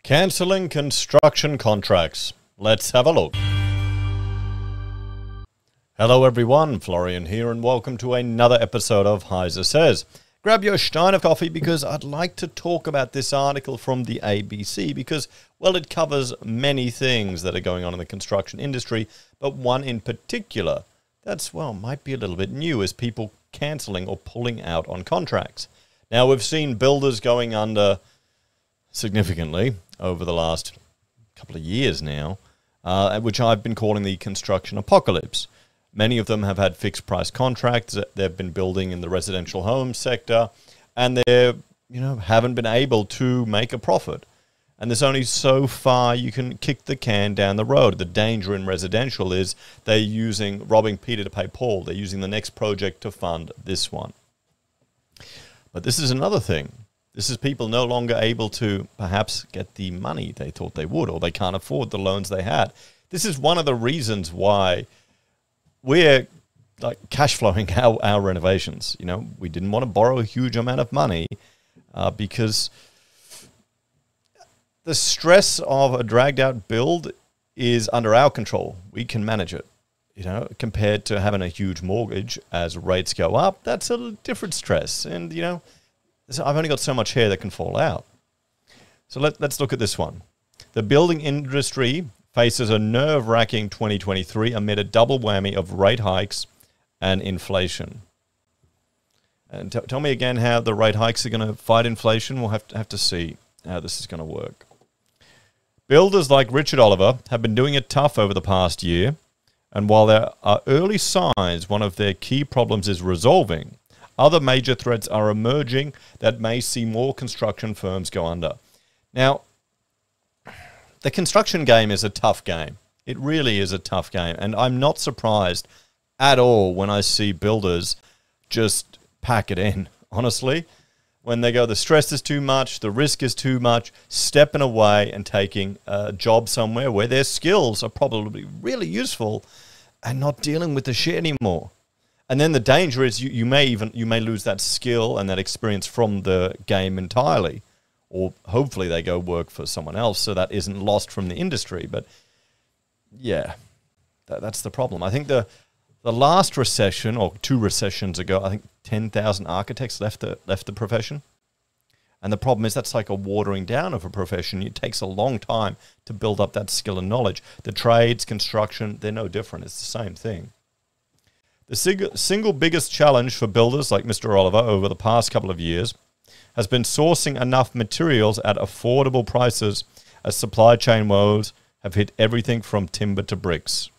Cancelling construction contracts. Let's have a look. Hello everyone, Florian here and welcome to another episode of HeiseSays. Grab your stein of coffee because I'd like to talk about this article from the ABC because, well, it covers many things that are going on in the construction industry, but one in particular that's, well, might be a little bit new is people cancelling or pulling out on contracts. Now, we've seen builders going under significantly over the last couple of years now, which I've been calling the construction apocalypse. Many of them have had fixed price contracts that they've been building in the residential home sector, and they haven't been able to make a profit. And there's only so far you can kick the can down the road. The danger in residential is they're robbing Peter to pay Paul. They're using the next project to fund this one. But this is another thing. This is people no longer able to perhaps get the money they thought they would, or they can't afford the loans they had. This is one of the reasons why we're cash flowing our renovations. We didn't want to borrow a huge amount of money because the stress of a dragged out build is under our control. We can manage it. Compared to having a huge mortgage as rates go up, that's a different stress. And, I've only got so much hair that can fall out. So let's look at this one. The building industry faces a nerve-wracking 2023 amid a double whammy of rate hikes and inflation. And tell me again how the rate hikes are going to fight inflation. We'll have to see how this is going to work. Builders like Richard Oliver have been doing it tough over the past year. And while there are early signs one of their key problems is resolving, other major threats are emerging that may see more construction firms go under. Now, the construction game is a tough game. It really is a tough game. And I'm not surprised at all when I see builders just pack it in, honestly. When they go, the stress is too much, the risk is too much, stepping away and taking a job somewhere where their skills are probably really useful and not dealing with the shit anymore. And then the danger is you may lose that skill and that experience from the game entirely. Or hopefully they go work for someone else so that isn't lost from the industry. But yeah, that's the problem. I think the last recession, or 2 recessions ago, I think 10,000 architects left the profession. And the problem is that's like a watering down of a profession. It takes a long time to build up that skill and knowledge. The trades, construction, they're no different. It's the same thing. The single biggest challenge for builders like Mr. Oliver over the past couple of years has been sourcing enough materials at affordable prices as supply chain woes have hit everything from timber to bricks.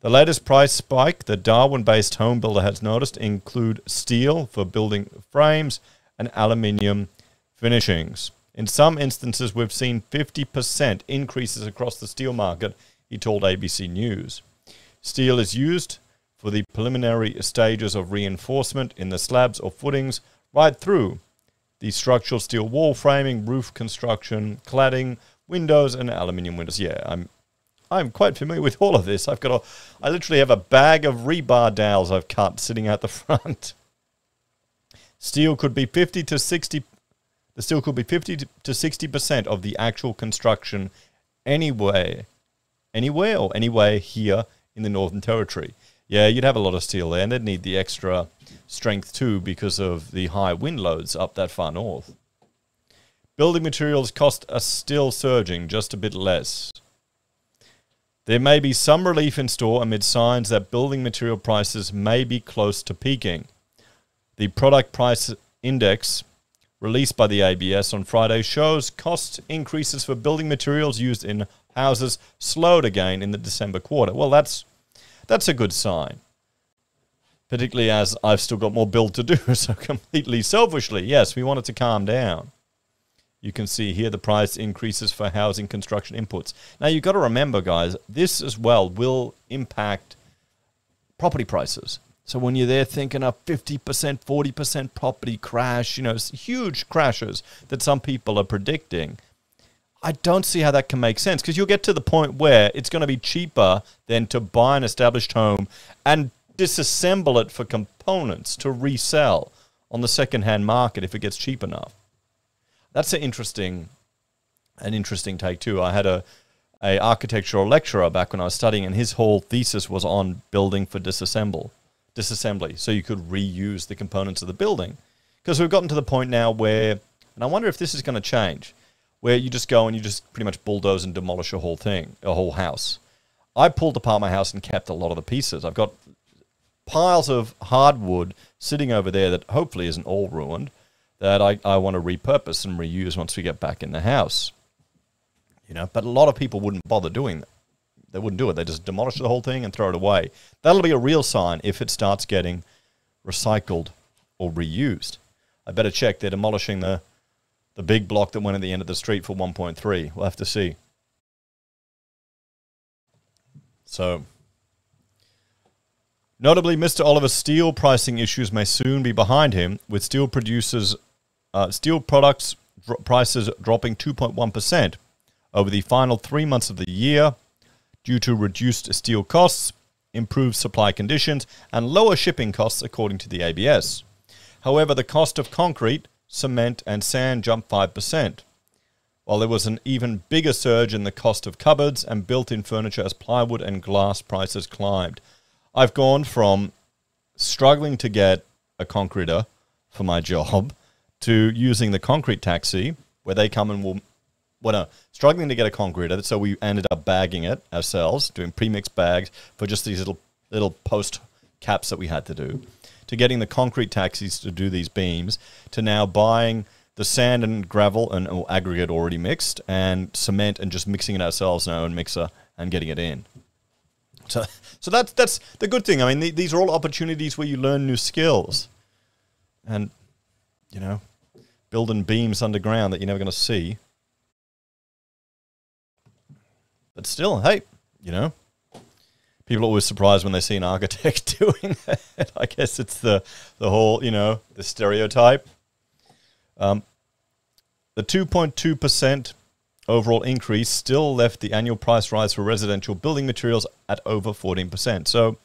The latest price spike the Darwin-based home builder has noticed include steel for building frames and aluminium finishings. In some instances, we've seen 50% increases across the steel market, he told ABC News. Steel is used for the preliminary stages of reinforcement in the slabs or footings right through the structural steel wall framing, roof construction, cladding, windows, and aluminium windows. Yeah, I'm quite familiar with all of this. I literally have a bag of rebar dowels I've cut sitting out the front. Steel could be 50 to 60. The steel could be 50 to 60% of the actual construction anywhere here in the Northern Territory. Yeah, you'd have a lot of steel there, and they'd need the extra strength too because of the high wind loads up that far north. Building materials costs are still surging, just a bit less. There may be some relief in store amid signs that building material prices may be close to peaking. The product price index released by the ABS on Friday shows cost increases for building materials used in houses slowed again in the December quarter. Well, that's a good sign, particularly as I've still got more build to do, so completely selfishly, yes, we want it to calm down. You can see here the price increases for housing construction inputs. Now, you've got to remember, guys, this as well will impact property prices. So when you're there thinking of 50%, 40% property crash, huge crashes that some people are predicting, I don't see how that can make sense because you'll get to the point where it's going to be cheaper than to buy an established home and disassemble it for components to resell on the second-hand market if it gets cheap enough. That's an interesting an interesting take too. I had a architectural lecturer back when I was studying, and his whole thesis was on building for disassembly, so you could reuse the components of the building. Because we've gotten to the point now where, and I wonder if this is going to change, where you just go and you just pretty much bulldoze and demolish a whole thing, a whole house. I pulled apart my house and kept a lot of the pieces. I've got piles of hardwood sitting over there that hopefully isn't all ruined, that I want to repurpose and reuse once we get back in the house. You know, but a lot of people wouldn't bother doing that. They wouldn't do it. They just demolish the whole thing and throw it away. That'll be a real sign if it starts getting recycled or reused. I better check. They're demolishing the big block that went at the end of the street for 1.3. We'll have to see. So, notably, Mr. Oliver's steel pricing issues may soon be behind him, with steel products prices dropping 2.1% over the final 3 months of the year due to reduced steel costs, improved supply conditions, and lower shipping costs, according to the ABS. However, the cost of concrete, cement, and sand jumped 5%, while there was an even bigger surge in the cost of cupboards and built-in furniture as plywood and glass prices climbed. I've gone from struggling to get a concreter for my job to using the concrete taxi, where they come and struggling to get a concreter, so we ended up bagging it ourselves, doing pre-mixed bags for just these little post caps that we had to do, to getting the concrete taxis to do these beams, to now buying the sand and gravel and aggregate already mixed, and cement, and just mixing it ourselves in our own mixer and getting it in. So that's the good thing. I mean, these are all opportunities where you learn new skills, and you know, building beams underground that you're never going to see. But still, hey, you know, people are always surprised when they see an architect doing that. I guess it's the whole, you know, the stereotype. The 2.2% overall increase still left the annual price rise for residential building materials at over 14%. So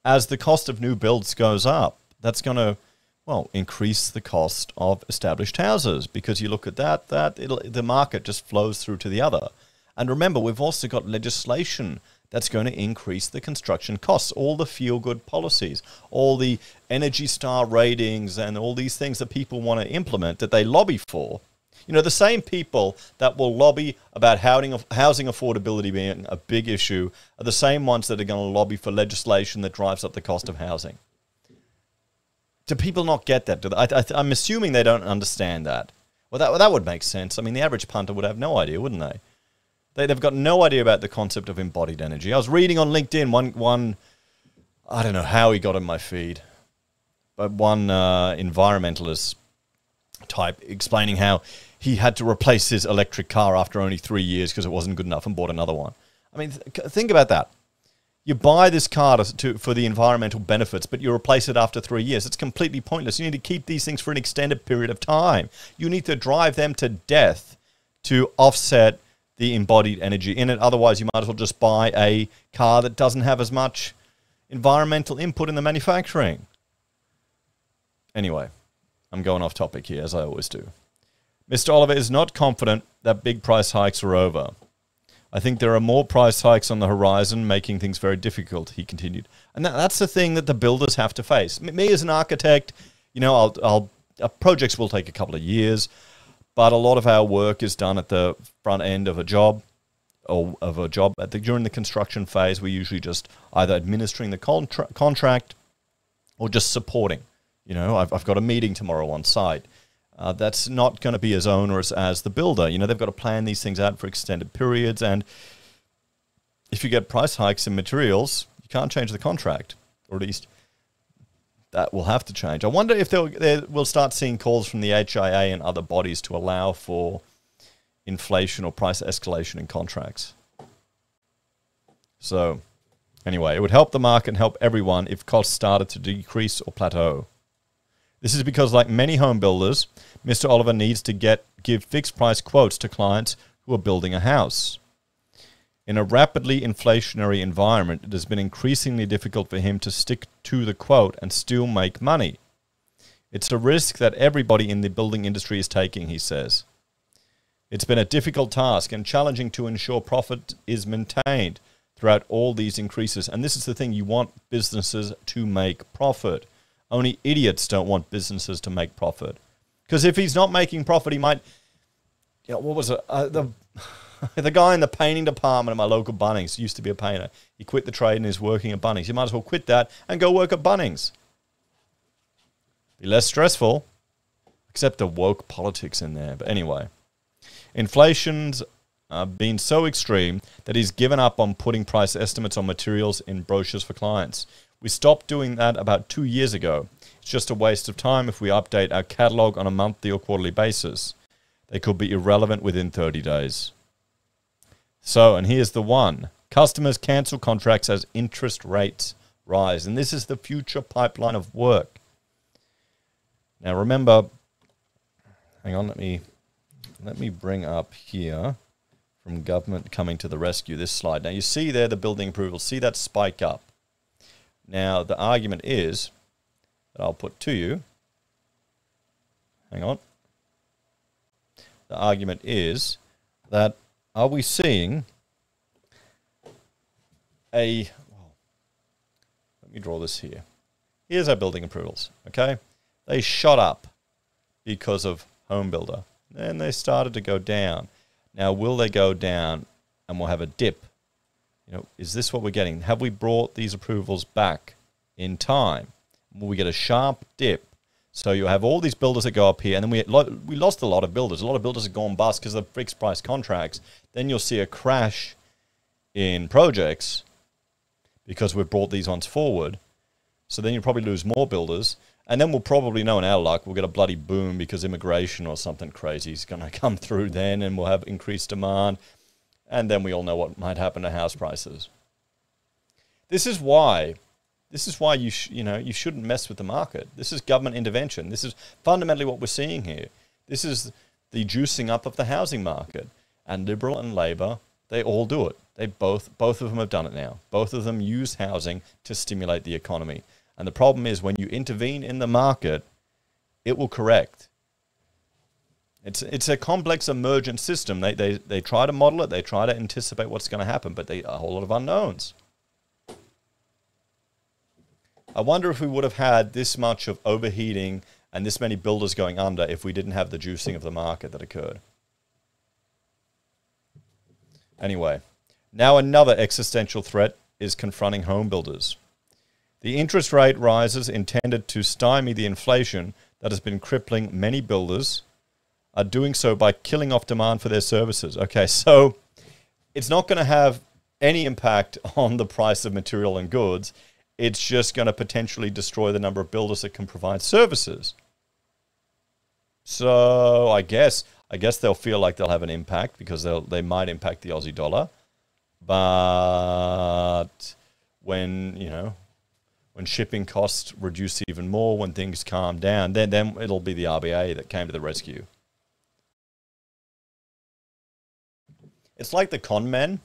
as the cost of new builds goes up, that's going to, well, increase the cost of established houses, because you look at the market just flows through to the other. And remember, we've also got legislation that's going to increase the construction costs, all the feel-good policies, all the Energy Star ratings, and all these things that people want to implement that they lobby for. You know, the same people that will lobby about housing affordability being a big issue are the same ones that are going to lobby for legislation that drives up the cost of housing. Do people not get that? I'm assuming they don't understand that. Well, that would make sense. I mean, the average punter would have no idea, wouldn't they? They've got no idea about the concept of embodied energy. I was reading on LinkedIn one I don't know how he got in my feed, but one environmentalist type explaining how he had to replace his electric car after only 3 years because it wasn't good enough, and bought another one. I mean, think about that. You buy this car for the environmental benefits, but you replace it after 3 years. It's completely pointless. You need to keep these things for an extended period of time. You need to drive them to death to offset the embodied energy in it. Otherwise, you might as well just buy a car that doesn't have as much environmental input in the manufacturing. Anyway, I'm going off topic here, as I always do. Mr. Oliver is not confident that big price hikes are over. I think there are more price hikes on the horizon, making things very difficult, he continued. And that's the thing that the builders have to face. Me as an architect, you know, projects will take a couple of years, but a lot of our work is done at the front end of a job, during the construction phase. We're usually just either administering the contract or just supporting. You know, I've got a meeting tomorrow on site. That's not going to be as onerous as the builder. You know, they've got to plan these things out for extended periods, and if you get price hikes in materials, you can't change the contract, or at least that will have to change. I wonder if we'll start seeing calls from the HIA and other bodies to allow for inflation or price escalation in contracts. So, anyway, it would help the market and help everyone if costs started to decrease or plateau. This is because, like many home builders, Mr. Oliver needs to give fixed price quotes to clients who are building a house. In a rapidly inflationary environment, it has been increasingly difficult for him to stick to the quote and still make money. It's a risk that everybody in the building industry is taking, he says. It's been a difficult task and challenging to ensure profit is maintained throughout all these increases. And this is the thing, you want businesses to make profit. Only idiots don't want businesses to make profit. Because if he's not making profit, he might, what was it? The guy in the painting department at my local Bunnings used to be a painter. He quit the trade and is working at Bunnings. You might as well quit that and go work at Bunnings. Be less stressful, except the woke politics in there. But anyway, inflation's been so extreme that he's given up on putting price estimates on materials in brochures for clients. We stopped doing that about 2 years ago. It's just a waste of time if we update our catalog on a monthly or quarterly basis. They could be irrelevant within 30 days. So, and here's the one. Customers cancel contracts as interest rates rise. And this is the future pipeline of work. Now remember, hang on, let me bring up here from government coming to the rescue this slide. Now you see there the building approvals. See that spike up. Now the argument is that I'll put to you. Hang on. The argument is that are we seeing let me draw this here. Here's our building approvals, okay? They shot up because of home builder. Then they started to go down. Now, will they go down and we'll have a dip? Is this what we're getting? Have we brought these approvals back in time? Will we get a sharp dip? So you have all these builders that go up here, and then we lost a lot of builders. A lot of builders have gone bust because of fixed price contracts. Then you'll see a crash in projects because we've brought these ones forward. So then you'll probably lose more builders. And then we'll probably know in our luck, we'll get a bloody boom because immigration or something crazy is going to come through then, and we'll have increased demand. And then we all know what might happen to house prices. This is why you shouldn't mess with the market. This is government intervention. This is fundamentally what we're seeing here. This is the juicing up of the housing market. And Liberal and Labor, they all do it. They both of them have done it now. Both of them use housing to stimulate the economy. And the problem is when you intervene in the market, it will correct. It's a complex emergent system. They try to model it. They try to anticipate what's going to happen, but a whole lot of unknowns. I wonder if we would have had this much of overheating and this many builders going under if we didn't have the juicing of the market that occurred. Anyway, now another existential threat is confronting home builders. The interest rate rises intended to stymie the inflation that has been crippling many builders are doing so by killing off demand for their services. Okay, so it's not going to have any impact on the price of material and goods. It's just going to potentially destroy the number of builders that can provide services. So I guess they'll feel like they'll have an impact because they might impact the Aussie dollar. But when shipping costs reduce even more, when things calm down, then it'll be the RBA that came to the rescue. It's like the con men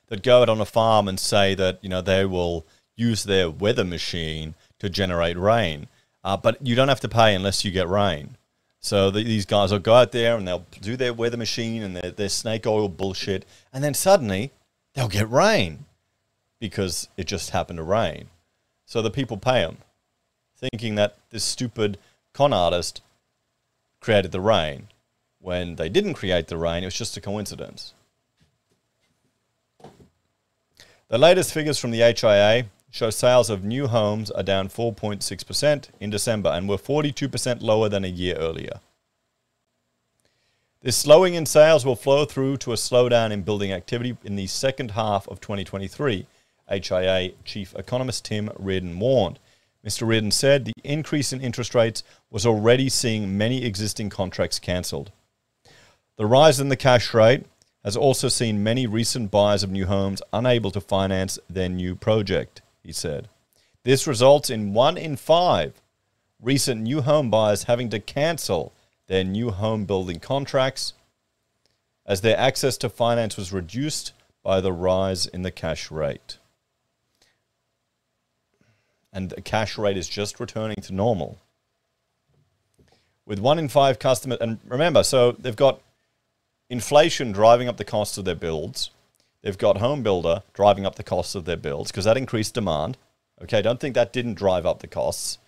that go out on a farm and say that they will use their weather machine to generate rain, but you don't have to pay unless you get rain. So these guys will go out there and they'll do their weather machine and their snake oil bullshit, and then suddenly they'll get rain because it just happened to rain. So the people pay them, thinking that this stupid con artist created the rain. When they didn't create the rain, it was just a coincidence. The latest figures from the HIA show sales of new homes are down 4.6% in December and were 42% lower than a year earlier. This slowing in sales will flow through to a slowdown in building activity in the second half of 2023, HIA Chief Economist Tim Reardon warned. Mr. Reardon said the increase in interest rates was already seeing many existing contracts cancelled. The rise in the cash rate has also seen many recent buyers of new homes unable to finance their new project, he said. This results in 1 in 5 recent new home buyers having to cancel their new home building contracts as their access to finance was reduced by the rise in the cash rate. And the cash rate is just returning to normal. With 1 in 5 customers, and remember, so they've got inflation driving up the cost of their builds. They've got home builder driving up the costs of their builds because that increased demand. Okay, don't think that didn't drive up the costs.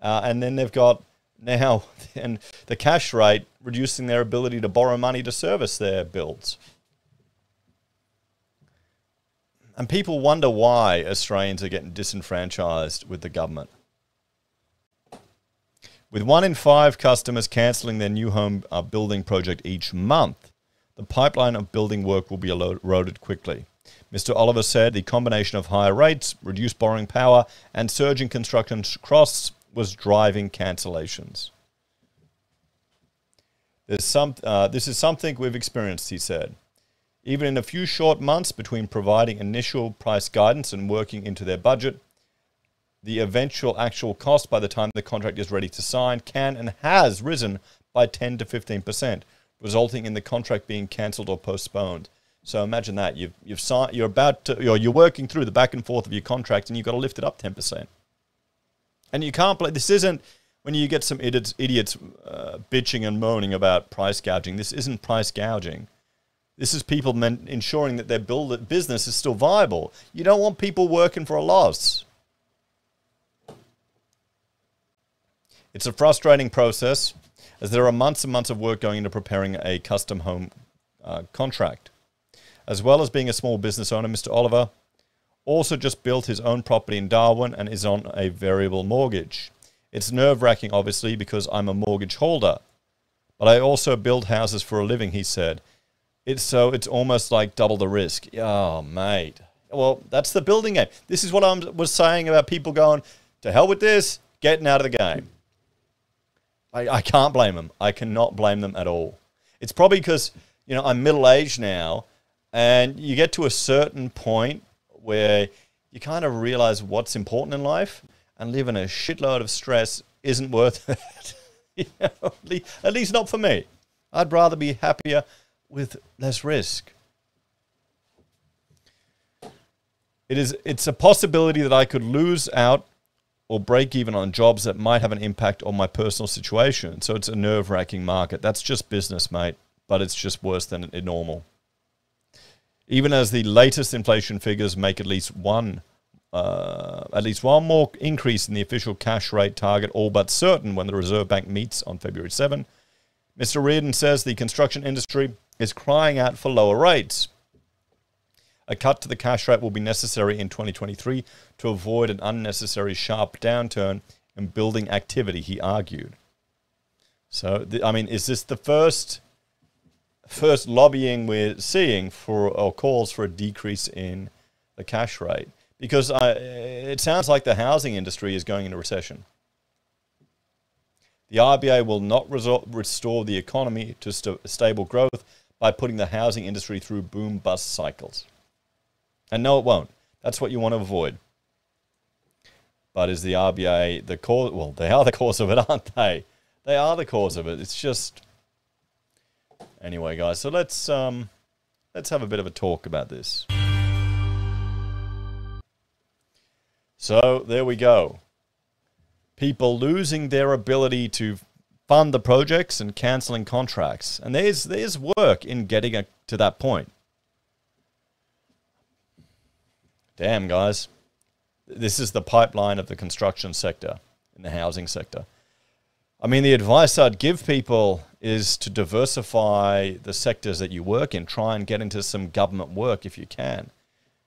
And then they've got now and the cash rate reducing their ability to borrow money to service their builds. And people wonder why Australians are getting disenfranchised with the government. With 1 in 5 customers cancelling their new home building project each month, the pipeline of building work will be eroded quickly. Mr. Oliver said the combination of higher rates, reduced borrowing power, and surging construction costs was driving cancellations. This is something we've experienced, he said. Even in a few short months between providing initial price guidance and working into their budget, the eventual actual cost by the time the contract is ready to sign can and has risen by 10 to 15%, resulting in the contract being cancelled or postponed. So imagine that you've signed, you're working through the back and forth of your contract, and you've got to lift it up 10%. And you can't play. This isn't when you get some idiots bitching and moaning about price gouging. This isn't price gouging. This is people ensuring that their business is still viable. You don't want people working for a loss. It's a frustrating process, as there are months and months of work going into preparing a custom home contract. As well as being a small business owner, Mr. Oliver also just built his own property in Darwin and is on a variable mortgage. It's nerve-wracking, obviously, because I'm a mortgage holder. But I also build houses for a living, he said. It's almost like double the risk. Oh, mate. Well, that's the building game. This is what I was saying about people going, to hell with this, getting out of the game. I can't blame them. I cannot blame them at all. It's probably because, I'm middle-aged now, and you get to a certain point where you kind of realize what's important in life, and living a shitload of stress isn't worth it. At least not for me. I'd rather be happier with less risk. It's a possibility that I could lose out or break even on jobs that might have an impact on my personal situation. So it's a nerve-wracking market. That's just business, mate, but it's just worse than normal. Even as the latest inflation figures make at least one more increase in the official cash rate target, all but certain when the Reserve Bank meets on February 7, Mr. Reardon says the construction industry is crying out for lower rates. A cut to the cash rate will be necessary in 2023 to avoid an unnecessary sharp downturn in building activity, he argued. So, is this the first lobbying we're seeing or calls for a decrease in the cash rate? Because it sounds like the housing industry is going into recession. The RBA will not restore the economy to stable growth by putting the housing industry through boom-bust cycles. And no, it won't. That's what you want to avoid. But is the RBA the cause? Well, they are the cause of it, aren't they? They are the cause of it. It's just... Anyway, guys, so let's have a bit of a talk about this. So there we go. People losing their ability to fund the projects and cancelling contracts. And there's work in getting to that point. Damn, guys. This is the pipeline of the construction sector, in the housing sector. The advice I'd give people is to diversify the sectors that you work in. Try and get into some government work if you can.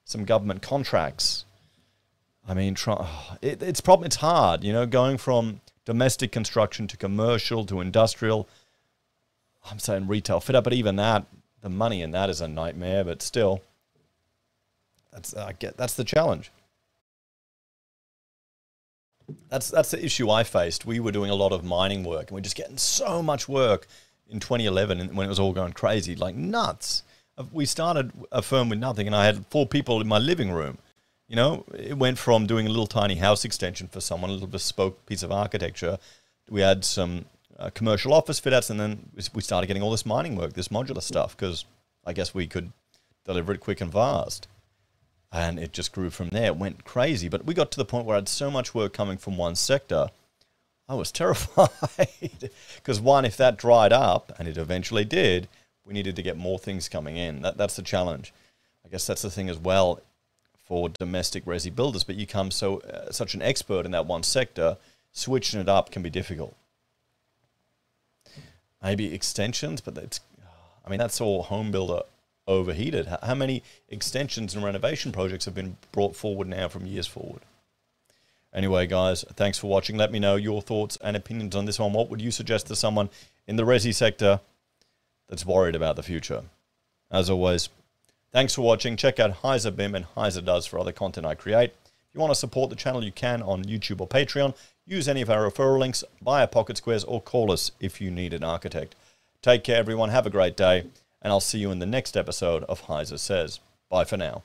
Some government contracts. It's hard, going from domestic construction to commercial to industrial. I'm saying retail fit up, but even that, the money in that is a nightmare, but still. That's the challenge. That's the issue I faced. We were doing a lot of mining work, and we're just getting so much work in 2011 when it was all going crazy, like nuts. We started a firm with nothing, and I had 4 people in my living room. It went from doing a little tiny house extension for someone, a little bespoke piece of architecture. We had some commercial office fit-outs, and then we started getting all this mining work, this modular stuff, because I guess we could deliver it quick and fast. And it just grew from there. It went crazy. But we got to the point where I had so much work coming from one sector, I was terrified. Because one, if that dried up, and it eventually did, We needed to get more things coming in. That's the challenge. I guess that's the thing as well for domestic resi builders, but you become such an expert in that one sector, switching it up can be difficult. Maybe extensions, but that's all home builder overheated. How many extensions and renovation projects have been brought forward now from years forward? Anyway, guys, thanks for watching. Let me know your thoughts and opinions on this one. What would you suggest to someone in the resi sector that's worried about the future? As always, thanks for watching. Check out Heise BIM and Heise Does for other content I create. If you want to support the channel, you can on YouTube or Patreon. Use any of our referral links, buy our pocket squares, or call us if you need an architect. Take care, everyone. Have a great day, and I'll see you in the next episode of HeiseSays. Bye for now.